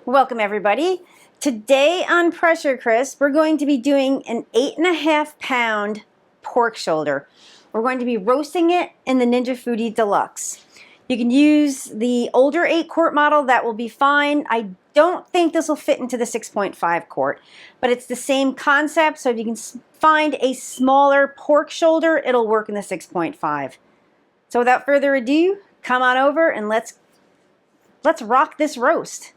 Welcome everybody. Today on Pressure Crisp, we're going to be doing an 8.5 pound pork shoulder. We're going to be roasting it in the Ninja Foodi Deluxe. You can use the older 8-quart model, that will be fine. I don't think this will fit into the 6.5 quart, but it's the same concept, so if you can find a smaller pork shoulder, it'll work in the 6.5. So without further ado, come on over and let's rock this roast.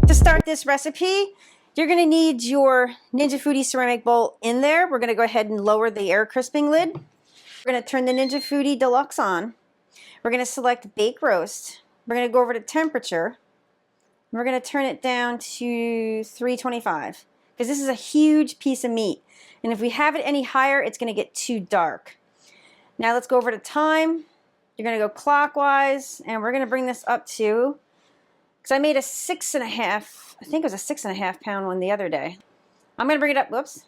To start this recipe, you're going to need your Ninja Foodi ceramic bowl in there. We're going to go ahead and lower the air crisping lid. We're going to turn the Ninja Foodi Deluxe on. We're going to select Bake Roast. We're going to go over to temperature. We're going to turn it down to 325 because this is a huge piece of meat. And if we have it any higher, it's going to get too dark. Now let's go over to time. You're going to go clockwise, and we're going to bring this up to, because I made a 6.5, I think it was a 6.5 pound one the other day. I'm going to bring it up, whoops.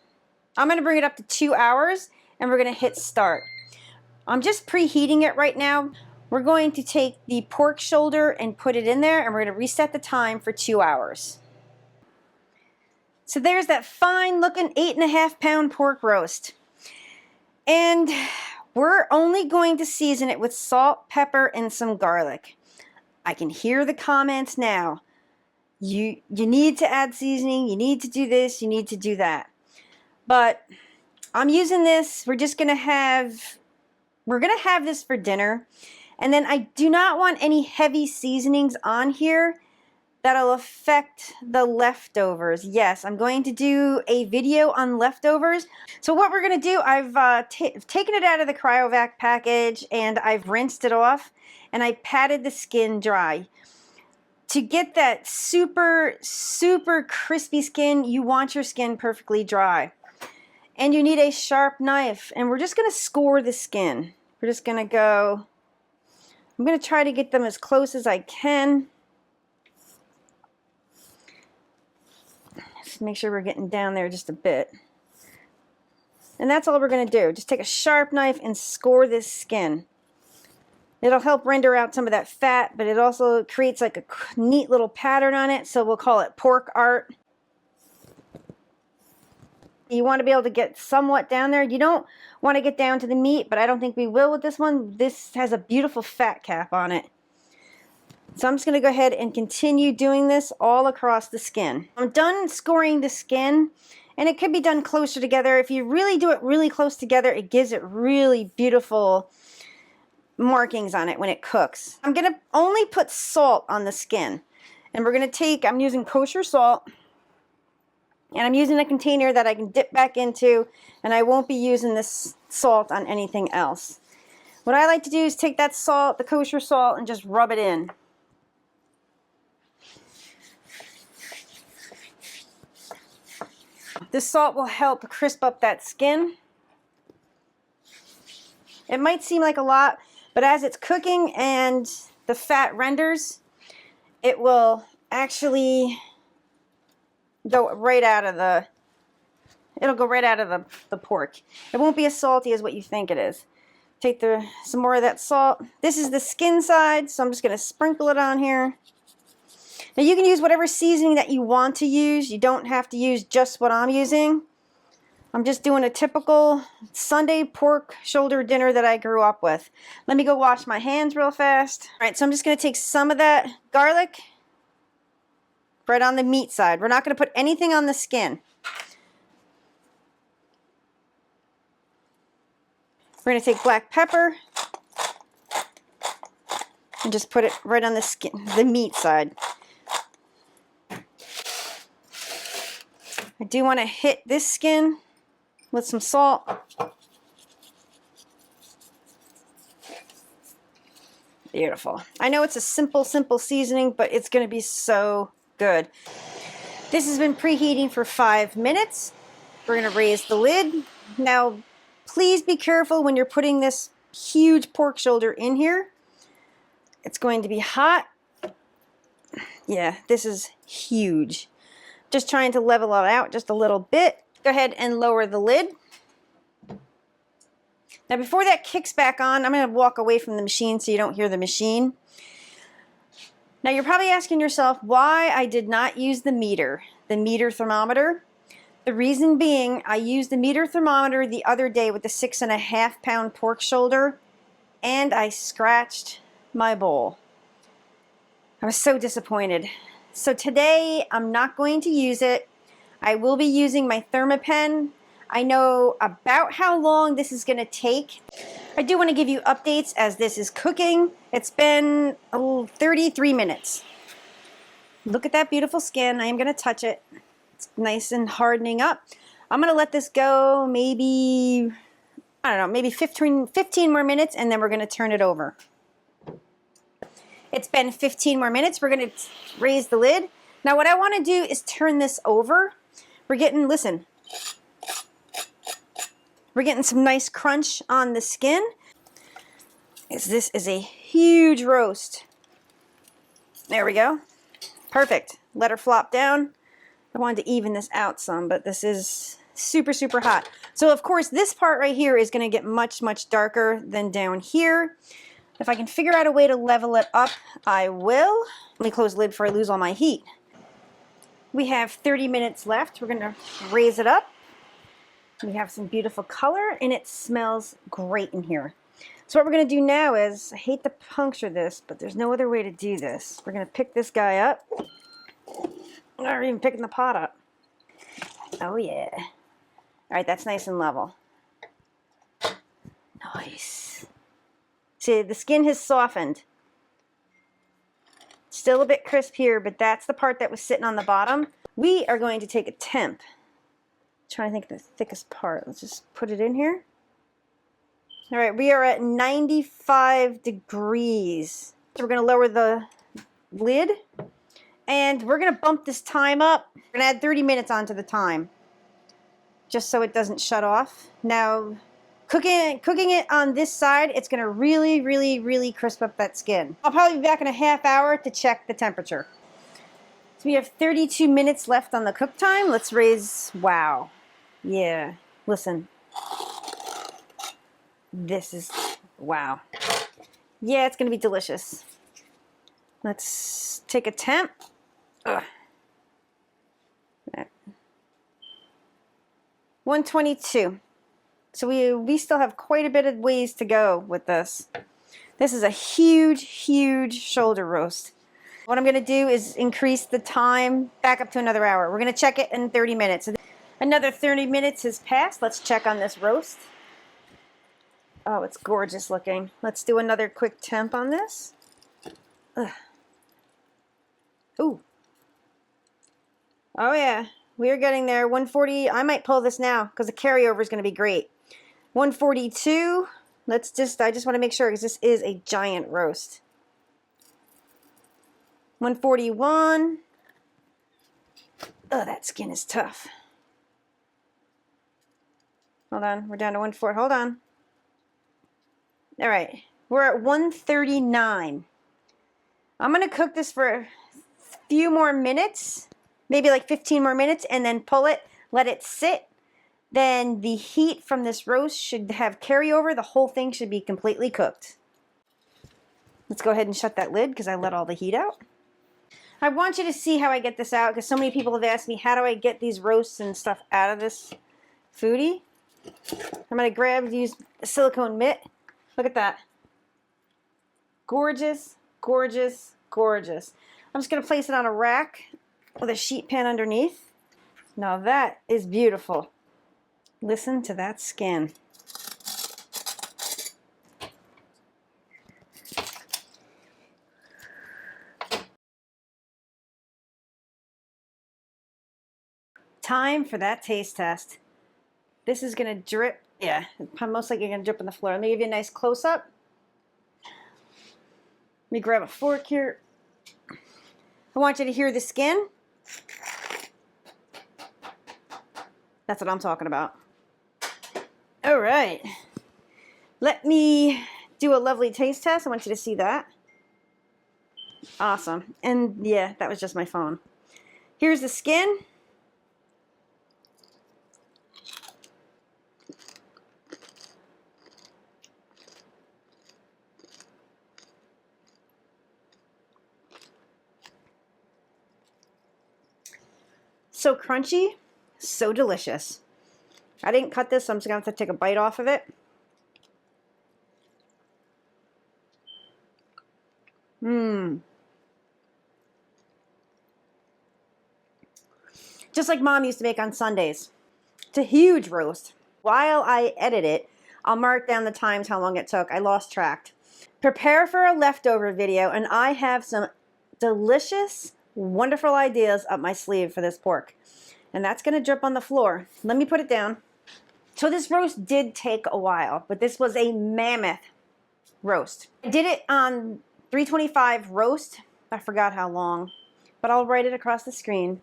I'm going to bring it up to 2 hours, and we're going to hit start. I'm just preheating it right now. We're going to take the pork shoulder and put it in there, and we're going to reset the time for 2 hours. So there's that fine looking 8.5 pound pork roast. And we're only going to season it with salt, pepper, and some garlic. I can hear the comments now. You need to add seasoning, you need to do this, you need to do that. But I'm using this, we're gonna have this for dinner. And then I do not want any heavy seasonings on here that'll affect the leftovers. Yes, I'm going to do a video on leftovers. So what we're gonna do, I've taken it out of the cryovac package and I've rinsed it off and I patted the skin dry. To get that super, super crispy skin, you want your skin perfectly dry. And you need a sharp knife, and we're just gonna score the skin. We're just gonna go, I'm gonna try to get them as close as I can. Just make sure we're getting down there just a bit. And that's all we're gonna do. Just take a sharp knife and score this skin. It'll help render out some of that fat, but it also creates like a neat little pattern on it, so we'll call it pork art. You want to be able to get somewhat down there. You don't want to get down to the meat, but I don't think we will with this one. This has a beautiful fat cap on it. So I'm just going to go ahead and continue doing this all across the skin. I'm done scoring the skin, and it could be done closer together. If you really do it really close together, it gives it really beautiful markings on it when it cooks. I'm going to only put salt on the skin, and we're going to take, I'm using kosher salt, and I'm using a container that I can dip back into, and I won't be using this salt on anything else. What I like to do is take that salt, the kosher salt, and just rub it in. This salt will help crisp up that skin. It might seem like a lot, but as it's cooking and the fat renders, it will actually go right out of the, it'll go right out of the pork. It won't be as salty as what you think it is. Take some more of that salt. This is the skin side, so I'm just going to sprinkle it on here. Now you can use whatever seasoning that you want to use. You don't have to use just what I'm using. I'm just doing a typical Sunday pork shoulder dinner that I grew up with. Let me go wash my hands real fast. All right, so I'm just going to take some of that garlic right on the meat side. We're not going to put anything on the skin. We're going to take black pepper and just put it right on the skin, the meat side. I do want to hit this skin with some salt. Beautiful. I know it's a simple seasoning, but it's going to be so good. This has been preheating for 5 minutes. We're going to raise the lid. Now, Please be careful when you're putting this huge pork shoulder in here. It's going to be hot. Yeah, this is huge. Just trying to level it out just a little bit. Go ahead and lower the lid. Now before that kicks back on, I'm going to walk away from the machine so you don't hear the machine. Now you're probably asking yourself why I did not use the meter thermometer. The reason being, I used the meter thermometer the other day with the 6.5 pound pork shoulder, and I scratched my bowl. I was so disappointed. So today I'm not going to use it. I will be using my Thermapen. I know about how long this is going to take. I do want to give you updates as this is cooking. It's been 33 minutes. Look at that beautiful skin. I am going to touch it. It's nice and hardening up. I'm going to let this go maybe, I don't know, maybe 15 more minutes, and then we're going to turn it over. It's been 15 more minutes. We're going to raise the lid. Now what I want to do is turn this over. We're getting, listen, we're getting some nice crunch on the skin. This is a huge roast. There we go. Perfect. Let her flop down. I wanted to even this out some, but this is super, super hot. So of course this part right here is going to get much, much darker than down here. If I can figure out a way to level it up, I will. Let me close the lid before I lose all my heat. We have 30 minutes left. We're going to raise it up. We have some beautiful color, and it smells great in here. So what we're going to do now is, I hate to puncture this, but there's no other way to do this. We're going to pick this guy up. I'm not even picking the pot up. Oh yeah. All right, that's nice and level. Nice. See, the skin has softened. Still a bit crisp here, but that's the part that was sitting on the bottom. We are going to take a temp. Trying to think of the thickest part. Let's just put it in here. All right, we are at 95 degrees. So we're going to lower the lid, and we're going to bump this time up. We're going to add 30 minutes onto the time, just so it doesn't shut off. Now, cooking it on this side, it's going to really, really, really crisp up that skin. I'll probably be back in a half hour to check the temperature. So we have 32 minutes left on the cook time. Let's raise, wow. Yeah, listen. This is, wow. Yeah, it's going to be delicious. Let's take a temp. Ugh. 122. So we still have quite a bit of ways to go with this. This is a huge, huge shoulder roast. What I'm going to do is increase the time back up to another hour. We're going to check it in 30 minutes. Another 30 minutes has passed. Let's check on this roast. Oh, it's gorgeous looking. Let's do another quick temp on this. Ugh. Ooh. Oh yeah, we're getting there. 140. I might pull this now because the carryover is going to be great. 142. I just want to make sure because this is a giant roast. 141. Oh, that skin is tough. Hold on, we're down to 140. Hold on. All right, we're at 139. I'm going to cook this for a few more minutes, maybe like 15 more minutes, and then pull it, let it sit. Then the heat from this roast should have carryover. The whole thing should be completely cooked. Let's go ahead and shut that lid because I let all the heat out. I want you to see how I get this out because so many people have asked me, how do I get these roasts and stuff out of this foodie? I'm going to use a silicone mitt. Look at that. Gorgeous, gorgeous, gorgeous. I'm just going to place it on a rack with a sheet pan underneath. Now that is beautiful. Listen to that skin. Time for that taste test. This is going to drip. Yeah, I'm most likely going to drip on the floor. Let me give you a nice close-up. Let me grab a fork here. I want you to hear the skin. That's what I'm talking about. All right. Let me do a lovely taste test. I want you to see that. Awesome. And yeah, that was just my phone. Here's the skin. So crunchy, so delicious. I didn't cut this, so I'm just going to have to take a bite off of it. Mmm. Just like Mom used to make on Sundays. It's a huge roast. While I edit it, I'll mark down the times, how long it took. I lost track. Prepare for a leftover video, and I have some delicious, wonderful ideas up my sleeve for this pork. And that's going to drip on the floor. Let me put it down. So this roast did take a while, but this was a mammoth roast. I did it on 325 roast. I forgot how long, but I'll write it across the screen.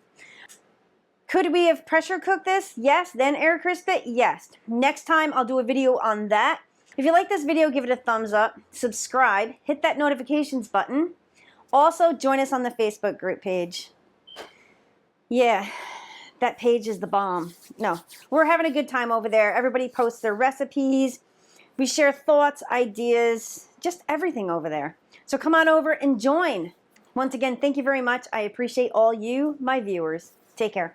Could we have pressure cooked this? Yes. Then air crisp it? Yes. Next time I'll do a video on that. If you like this video, give it a thumbs up, subscribe, hit that notifications button. Also, join us on the Facebook group page. Yeah, that page is the bomb. No, we're having a good time over there. Everybody posts their recipes. We share thoughts, ideas, just everything over there. So come on over and join. Once again, thank you very much. I appreciate all you, my viewers. Take care.